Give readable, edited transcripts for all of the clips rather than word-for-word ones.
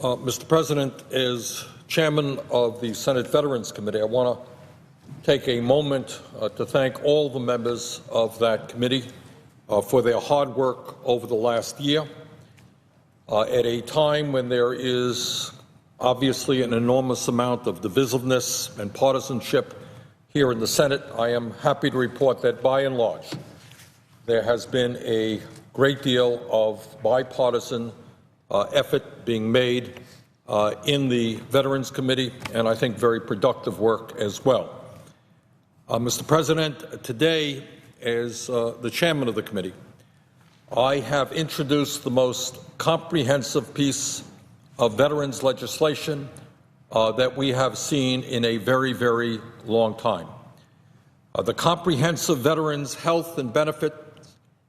Mr. President, as chairman of the Senate Veterans Committee, I want to take a moment to thank all the members of that committee for their hard work over the last year. At a time when there is obviously an enormous amount of divisiveness and partisanship here in the Senate, I am happy to report that by and large there has been a great deal of bipartisan effort being made in the Veterans Committee, and I think very productive work as well. Mr. President, today, as the chairman of the committee, I have introduced the most comprehensive piece of veterans legislation that we have seen in a very, very long time. The Comprehensive Veterans Health and Benefits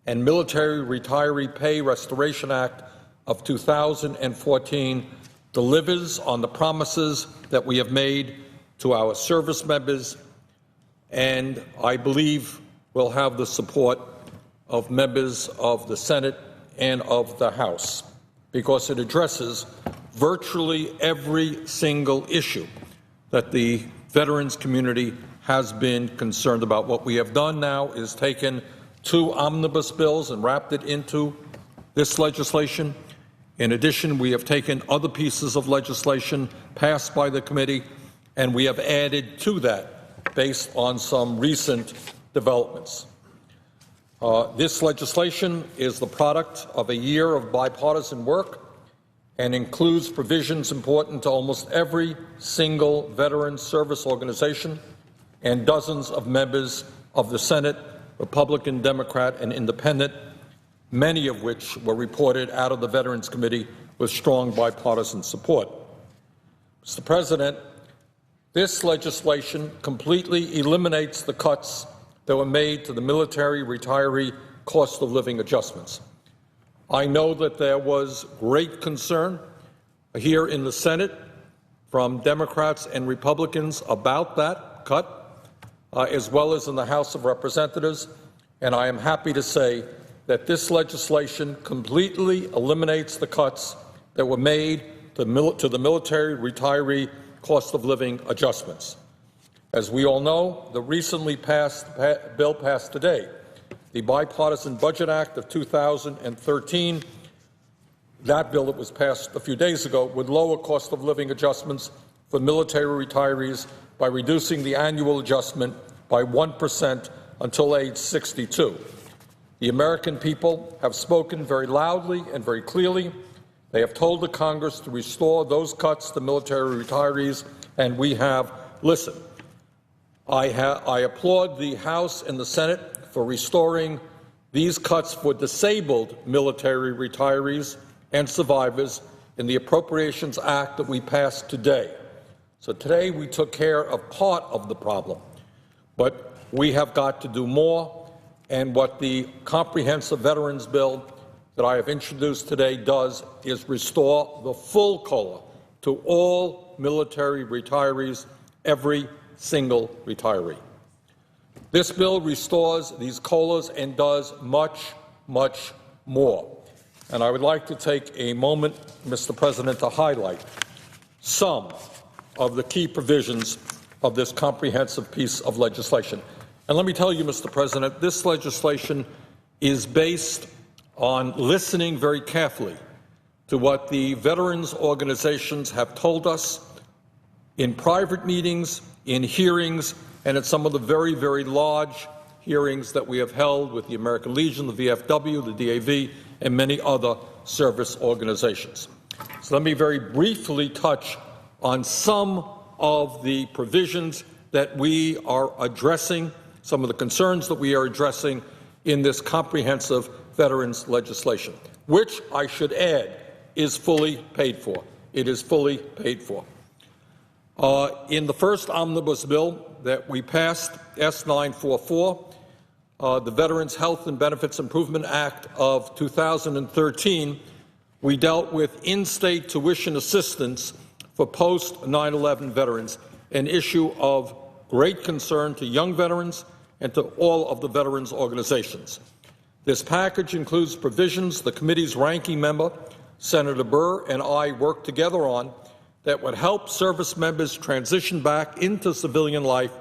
and Military Retiree Pay Restoration Act of 2014 delivers on the promises that we have made to our service members, and I believe will have the support of members of the Senate and of the House, because it addresses virtually every single issue that the veterans community has been concerned about. What we have done now is taken two omnibus bills and wrapped it into this legislation. In addition, we have taken other pieces of legislation passed by the committee, and we have added to that based on some recent developments. This legislation is the product of a year of bipartisan work and includes provisions important to almost every single veteran service organization and dozens of members of the Senate, Republican, Democrat, and Independent, many of which were reported out of the Veterans Committee with strong bipartisan support. Mr. President, this legislation completely eliminates the cuts that were made to the military retiree cost of living adjustments. I know that there was great concern here in the Senate from Democrats and Republicans about that cut, as well as in the House of Representatives, and I am happy to say that this legislation completely eliminates the cuts that were made to the military retiree cost of living adjustments. As we all know, the recently passed bill passed today, the Bipartisan Budget Act of 2013, that bill that was passed a few days ago, would lower cost of living adjustments for military retirees by reducing the annual adjustment by 1% until age 62. The American people have spoken very loudly and very clearly. They have told the Congress to restore those cuts to military retirees, and we have listened. I applaud the House and the Senate for restoring these cuts for disabled military retirees and survivors in the Appropriations Act that we passed today. So today we took care of part of the problem, but we have got to do more, and what the Comprehensive Veterans Bill that I have introduced today does is restore the full COLA to all military retirees, every single retiree. This bill restores these COLAs and does much, much more. And I would like to take a moment, Mr. President, to highlight some of the key provisions of this comprehensive piece of legislation. And let me tell you, Mr. President, this legislation is based on listening very carefully to what the veterans organizations have told us in private meetings, in hearings, and at some of the very, very large hearings that we have held with the American Legion, the VFW, the DAV, and many other service organizations. So let me very briefly touch on some of the provisions that we are addressing, some of the concerns that we are addressing in this comprehensive veterans legislation, which I should add is fully paid for. It is fully paid for. In the first omnibus bill that we passed, S-944, the Veterans Health and Benefits Improvement Act of 2013, we dealt with in-state tuition assistance for post-9/11 veterans, an issue of great concern to young veterans and to all of the veterans organizations. This package includes provisions the committee's ranking member, Senator Burr and I worked together on that would help service members transition back into civilian life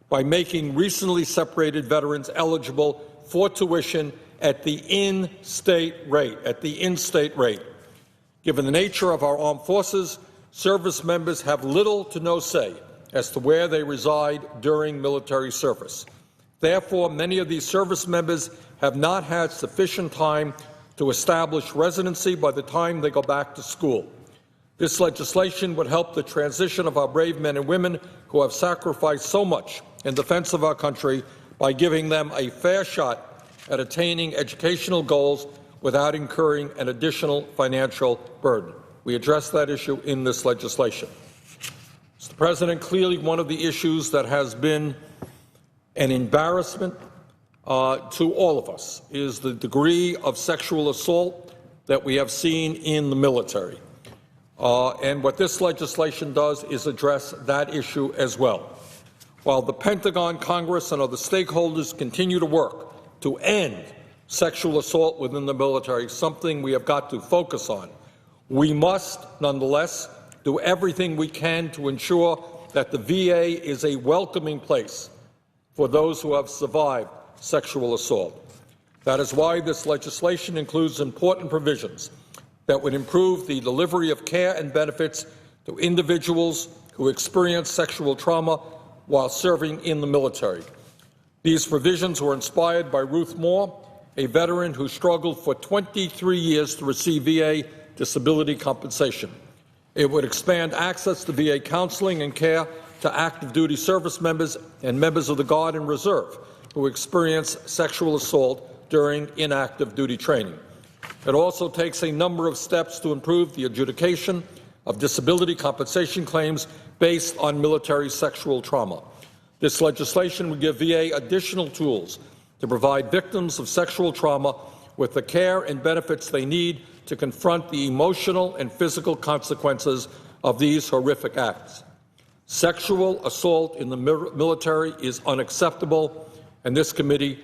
by making recently separated veterans eligible for tuition at the in-state rate. Given the nature of our armed forces, service members have little to no say as to where they reside during military service. Therefore, many of these service members have not had sufficient time to establish residency by the time they go back to school. This legislation would help the transition of our brave men and women who have sacrificed so much in defense of our country by giving them a fair shot at attaining educational goals without incurring an additional financial burden. We address that issue in this legislation. Mr. President, clearly one of the issues that has been an embarrassment to all of us is the degree of sexual assault that we have seen in the military. And what this legislation does is address that issue as well. While the Pentagon, Congress, and other stakeholders continue to work to end sexual assault within the military, something we have got to focus on, we must, nonetheless, do everything we can to ensure that the VA is a welcoming place for those who have survived sexual assault. That is why this legislation includes important provisions that would improve the delivery of care and benefits to individuals who experience sexual trauma while serving in the military. These provisions were inspired by Ruth Moore, a veteran who struggled for 23 years to receive VA disability compensation. It would expand access to VA counseling and care to active duty service members and members of the Guard and Reserve who experience sexual assault during inactive duty training. It also takes a number of steps to improve the adjudication of disability compensation claims based on military sexual trauma. This legislation would give VA additional tools to provide victims of sexual trauma with the care and benefits they need to confront the emotional and physical consequences of these horrific acts. Sexual assault in the military is unacceptable, and this committee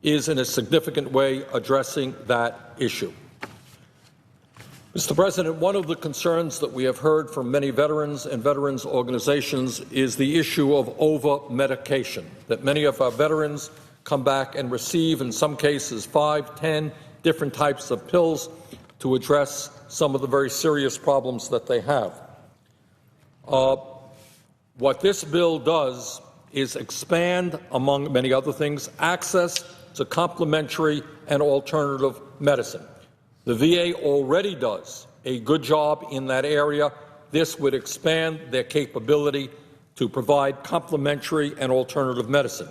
is in a significant way addressing that issue. Mr. President, one of the concerns that we have heard from many veterans and veterans organizations is the issue of over-medication, that many of our veterans come back and receive, in some cases, 5, 10 different types of pills to address some of the very serious problems that they have. What this bill does is expand, among many other things, access to complementary and alternative medicine. The VA already does a good job in that area. This would expand their capability to provide complementary and alternative medicine.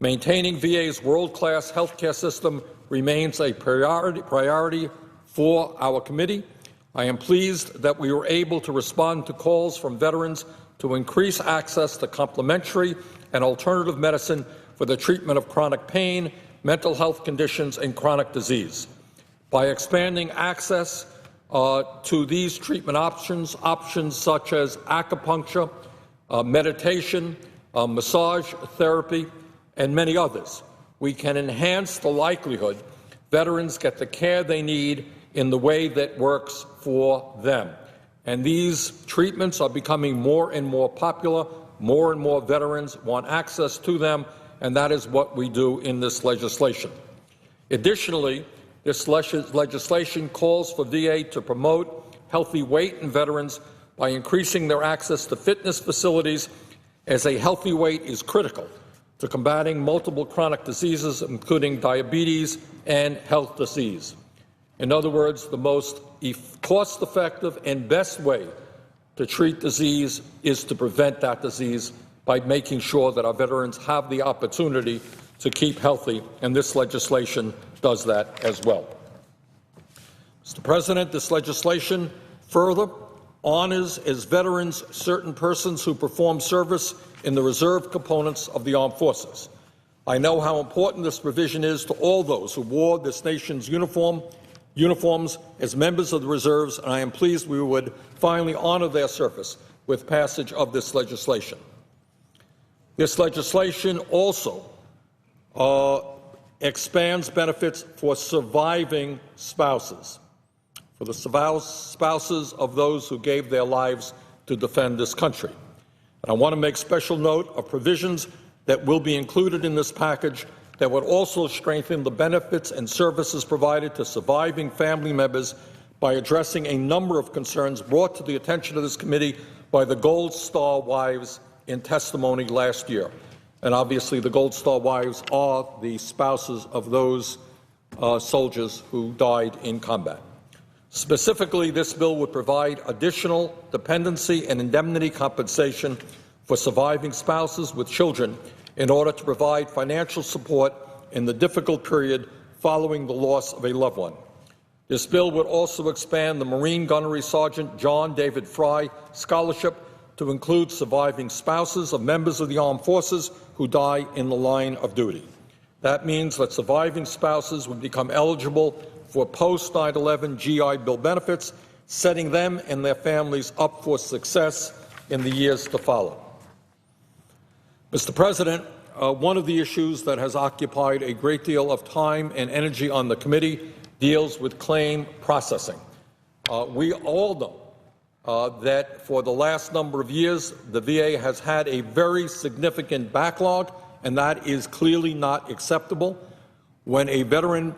Maintaining VA's world-class health care system remains a priority for our committee. I am pleased that we were able to respond to calls from veterans to increase access to complementary and alternative medicine for the treatment of chronic pain, mental health conditions, and chronic disease. By expanding access to these treatment options such as acupuncture, meditation, massage therapy, and many others, we can enhance the likelihood veterans get the care they need in the way that works for them. And these treatments are becoming more and more popular. More and more veterans want access to them, and that is what we do in this legislation. Additionally, this legislation calls for VA to promote healthy weight in veterans by increasing their access to fitness facilities, as a healthy weight is critical to combating multiple chronic diseases, including diabetes and heart disease. In other words, the most cost-effective and best way to treat disease is to prevent that disease by making sure that our veterans have the opportunity to keep healthy, and this legislation does that as well. Mr. President, this legislation further honors as veterans certain persons who perform service in the reserve components of the armed forces. I know how important this provision is to all those who wore this nation's uniforms as members of the reserves, and I am pleased we would finally honor their service with passage of this legislation. This legislation also expands benefits for surviving spouses. for the spouses of those who gave their lives to defend this country. And I want to make special note of provisions that will be included in this package that would also strengthen the benefits and services provided to surviving family members by addressing a number of concerns brought to the attention of this committee by the Gold Star wives in testimony last year. And obviously the Gold Star wives are the spouses of those soldiers who died in combat. Specifically, this bill would provide additional dependency and indemnity compensation for surviving spouses with children in order to provide financial support in the difficult period following the loss of a loved one. This bill would also expand the Marine Gunnery Sergeant John David Fry Scholarship to include surviving spouses of members of the armed forces who die in the line of duty. That means that surviving spouses would become eligible for post-9/11 GI Bill benefits, setting them and their families up for success in the years to follow. Mr. President, one of the issues that has occupied a great deal of time and energy on the committee deals with claim processing. We all know that for the last number of years, the VA has had a very significant backlog, and that is clearly not acceptable. When a veteran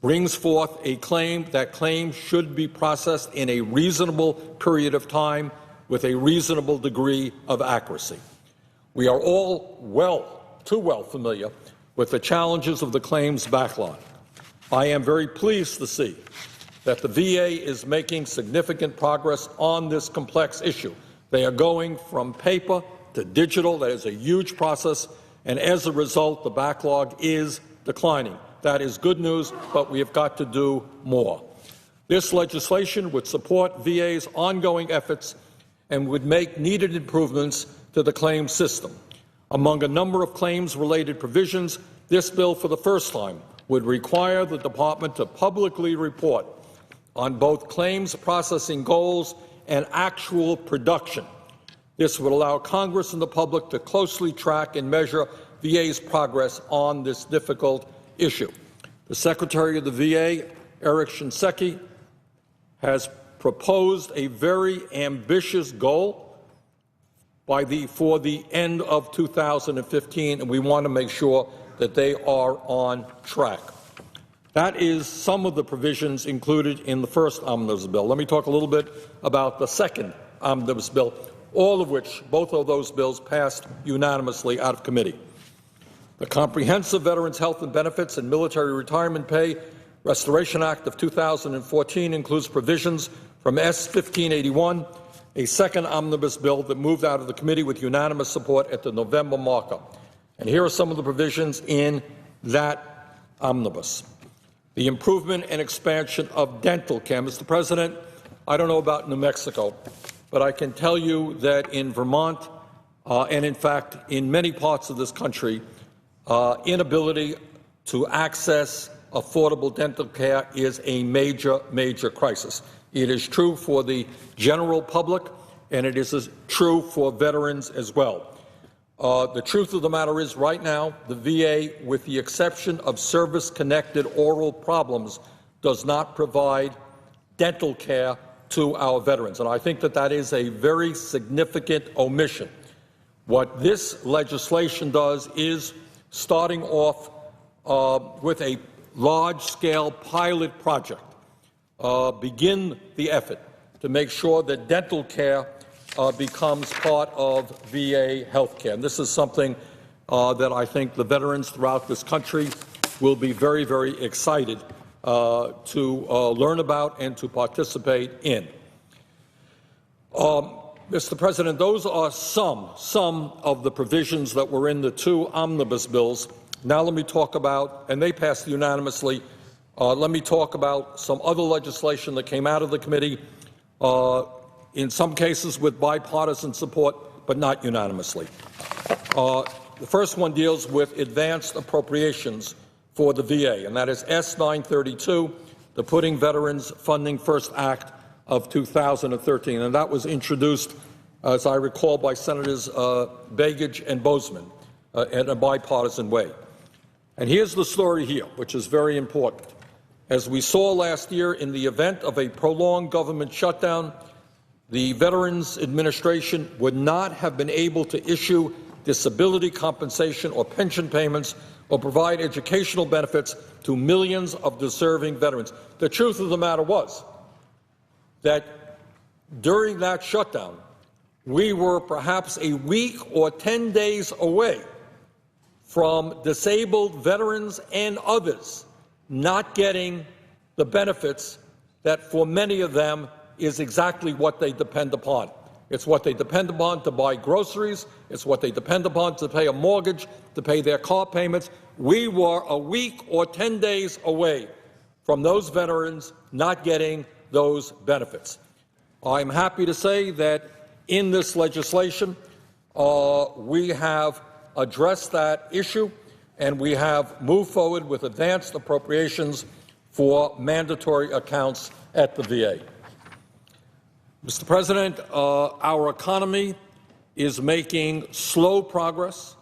brings forth a claim, that claim should be processed in a reasonable period of time with a reasonable degree of accuracy. We are all too well familiar with the challenges of the claims backlog. I am very pleased to see that the VA is making significant progress on this complex issue. They are going from paper to digital. That is a huge process, and as a result, the backlog is declining. That is good news, but we have got to do more. This legislation would support VA's ongoing efforts and would make needed improvements to the claims system. Among a number of claims-related provisions, this bill for the first time would require the Department to publicly report on both claims processing goals and actual production. This would allow Congress and the public to closely track and measure VA's progress on this difficult issue. The Secretary of the VA, Eric Shinseki, has proposed a very ambitious goal for the end of 2015, and we want to make sure that they are on track. That is some of the provisions included in the first omnibus bill. Let me talk a little bit about the second omnibus bill, both of those bills passed unanimously out of committee. The Comprehensive Veterans Health and Benefits and Military Retirement Pay Restoration Act of 2014 includes provisions from S. 1581, a second omnibus bill that moved out of the committee with unanimous support at the November markup. And here are some of the provisions in that omnibus. The improvement and expansion of dental care. Mr. President, I don't know about New Mexico, but I can tell you that in Vermont, and in fact in many parts of this country, inability to access affordable dental care is a major, major crisis. It is true for the general public, and it is true for veterans as well. The truth of the matter is, right now, the VA, with the exception of service-connected oral problems, does not provide dental care to our veterans. And I think that that is a very significant omission. What this legislation does is, starting off with a large-scale pilot project, begin the effort to make sure that dental care becomes part of VA health care. And this is something that I think the veterans throughout this country will be very, very excited to learn about and to participate in. Mr. President, those are some of the provisions that were in the two omnibus bills. Now let me talk about, and they passed unanimously, let me talk about some other legislation that came out of the committee, in some cases with bipartisan support, but not unanimously. The first one deals with advanced appropriations for the VA, and that is S. 932, the Putting Veterans Funding First Act of 2013. And that was introduced, as I recall, by Senators Begich and Bozeman in a bipartisan way. And here's the story here, which is very important. As we saw last year, in the event of a prolonged government shutdown, the Veterans Administration would not have been able to issue disability compensation or pension payments or provide educational benefits to millions of deserving veterans. The truth of the matter was that during that shutdown, we were perhaps a week or 10 days away from disabled veterans and others not getting the benefits that for many of them is exactly what they depend upon. It's what they depend upon to buy groceries. It's what they depend upon to pay a mortgage, to pay their car payments. We were a week or 10 days away from those veterans not getting those benefits. I'm happy to say that in this legislation, we have addressed that issue, and we have moved forward with advanced appropriations for mandatory accounts at the VA. Mr. President, our economy is making slow progress.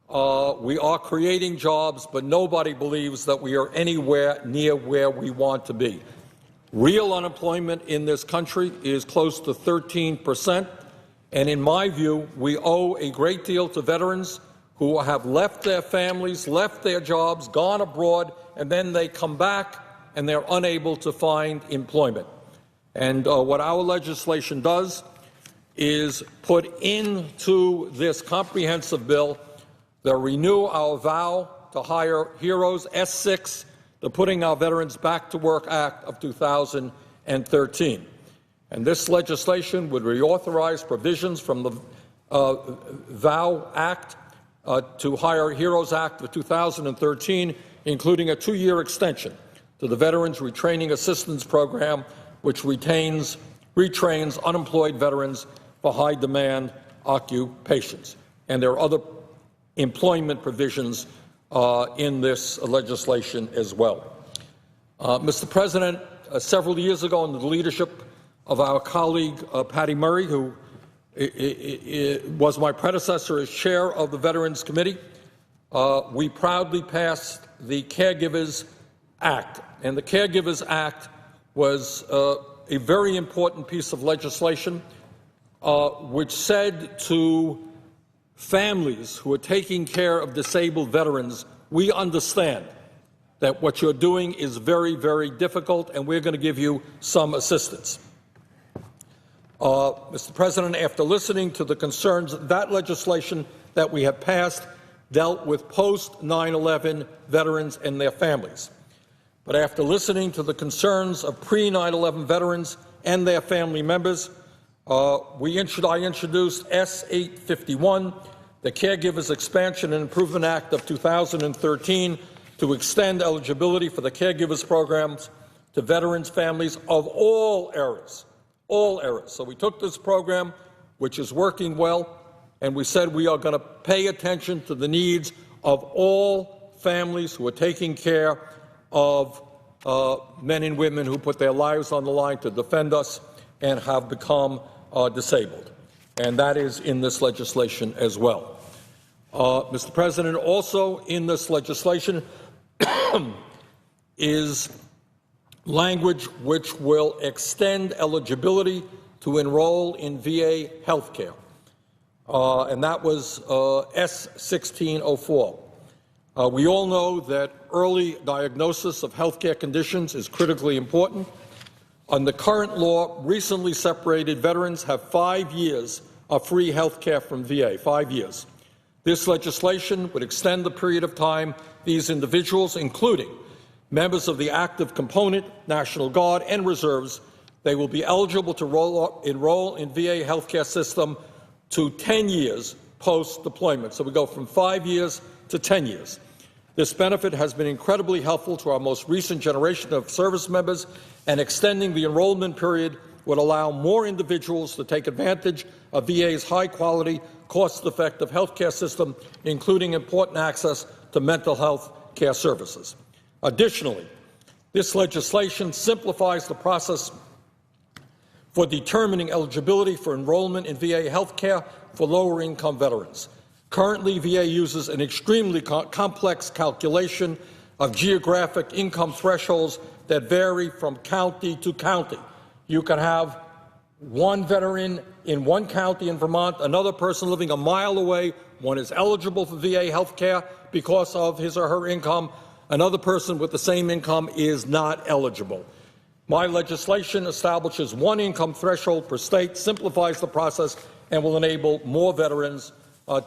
We are creating jobs, but nobody believes that we are anywhere near where we want to be. Real unemployment in this country is close to 13%, and in my view, we owe a great deal to veterans who have left their families, left their jobs, gone abroad, and then they come back and they're unable to find employment. And what our legislation does is put into this comprehensive bill the Renew Our Vow to Hire Heroes, S6, the Putting Our Veterans Back to Work Act of 2013. And this legislation would reauthorize provisions from the VOW Act to Hire Heroes Act of 2013, including a 2-year extension to the Veterans Retraining Assistance Program, which retrains unemployed veterans for high-demand occupations. And there are other employment provisions in this legislation as well. Mr. President, several years ago, under the leadership of our colleague Patty Murray, who was my predecessor as chair of the Veterans Committee, we proudly passed the Caregivers Act. And the Caregivers Act was a very important piece of legislation which said to families who are taking care of disabled veterans, we understand that what you're doing is very, very difficult, and we're going to give you some assistance. Mr. President, after listening to the concerns, that legislation that we have passed dealt with post-9/11 veterans and their families. But after listening to the concerns of pre-9/11 veterans and their family members, I introduced S-851, the Caregivers Expansion and Improvement Act of 2013, to extend eligibility for the caregivers programs to veterans' families of all eras, all eras. So we took this program, which is working well, and we said we are going to pay attention to the needs of all families who are taking care of men and women who put their lives on the line to defend us and have become disabled. And that is in this legislation as well. Mr. President, also in this legislation is language which will extend eligibility to enroll in VA health care, and that was S-1604. We all know that early diagnosis of health care conditions is critically important. Under current law, recently separated veterans have 5 years of free health care from VA, 5 years. This legislation would extend the period of time these individuals, including members of the active component, National Guard, and reserves, they will be eligible to enroll in VA healthcare system to 10 years post-deployment. So we go from 5 years to 10 years. This benefit has been incredibly helpful to our most recent generation of service members, and extending the enrollment period would allow more individuals to take advantage of VA's high-quality, cost-effective health care system, including important access to mental health care services. Additionally, this legislation simplifies the process for determining eligibility for enrollment in VA health care for lower-income veterans. Currently, VA uses an extremely complex calculation of geographic income thresholds that vary from county to county. You can have one veteran in one county in Vermont, another person living a mile away. One is eligible for VA health care because of his or her income. Another person with the same income is not eligible. My legislation establishes one income threshold per state, simplifies the process, and will enable more veterans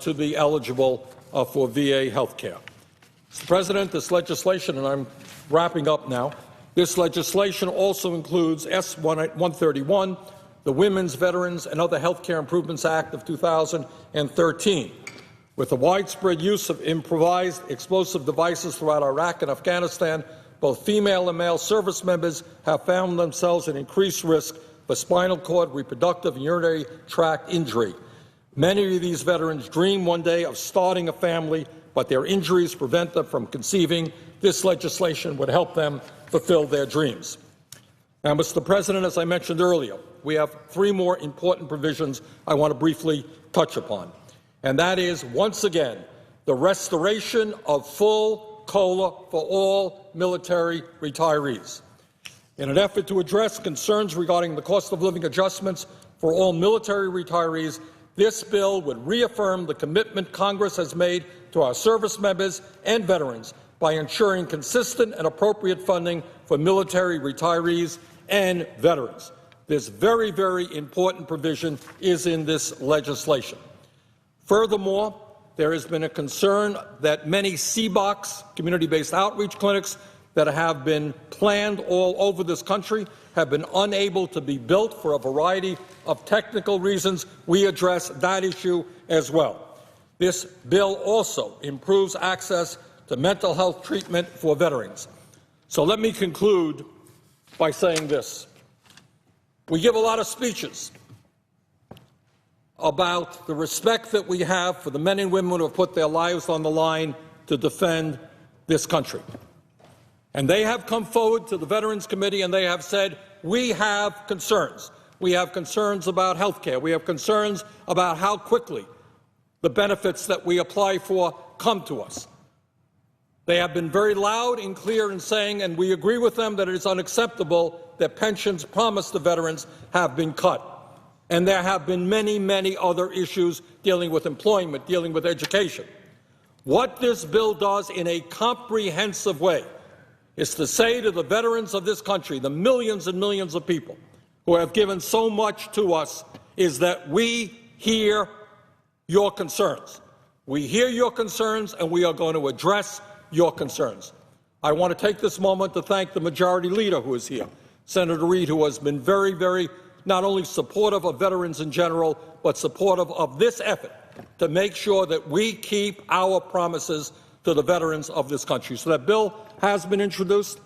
to be eligible for VA health care. Mr. President, this legislation, and I'm wrapping up now, this legislation also includes S-131, the Women's, Veterans, and Other Health Care Improvements Act of 2013. With the widespread use of improvised explosive devices throughout Iraq and Afghanistan, both female and male service members have found themselves at increased risk for spinal cord, reproductive, and urinary tract injury. Many of these veterans dream one day of starting a family, but their injuries prevent them from conceiving. This legislation would help them fulfill their dreams. Now, Mr. President, as I mentioned earlier, we have three more important provisions I want to briefly touch upon, and that is, once again, the restoration of full COLA for all military retirees. In an effort to address concerns regarding the cost of living adjustments for all military retirees, this bill would reaffirm the commitment Congress has made to our service members and veterans by ensuring consistent and appropriate funding for military retirees and veterans. This very, very important provision is in this legislation. Furthermore, there has been a concern that many CBOCs, community-based outreach clinics, that have been planned all over this country have been unable to be built for a variety of technical reasons. We address that issue as well. This bill also improves access to mental health treatment for veterans. So let me conclude by saying this. We give a lot of speeches about the respect that we have for the men and women who have put their lives on the line to defend this country. And they have come forward to the Veterans Committee and they have said, we have concerns. We have concerns about health care. We have concerns about how quickly the benefits that we apply for come to us. They have been very loud and clear in saying, and we agree with them, that it is unacceptable that pensions promised to veterans have been cut. And there have been many, many other issues dealing with employment, dealing with education. What this bill does in a comprehensive way is to say to the veterans of this country, the millions and millions of people who have given so much to us, is that we hear your concerns. We hear your concerns, and we are going to address your concerns. I want to take this moment to thank the Majority Leader who is here, Senator Reid, who has been very, very not only supportive of veterans in general, but supportive of this effort to make sure that we keep our promises to the veterans of this country. So that bill has been introduced.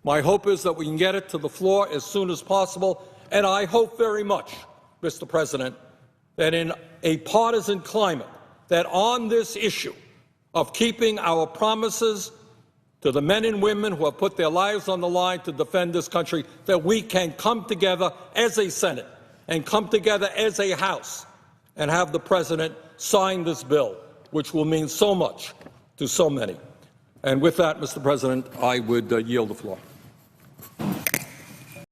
My hope is that we can get it to the floor as soon as possible, and I hope very much, Mr. President, that in a partisan climate, that on this issue of keeping our promises to the men and women who have put their lives on the line to defend this country, that we can come together as a Senate and come together as a House and have the President sign this bill, which will mean so much to so many. And with that, Mr. President, I would yield the floor.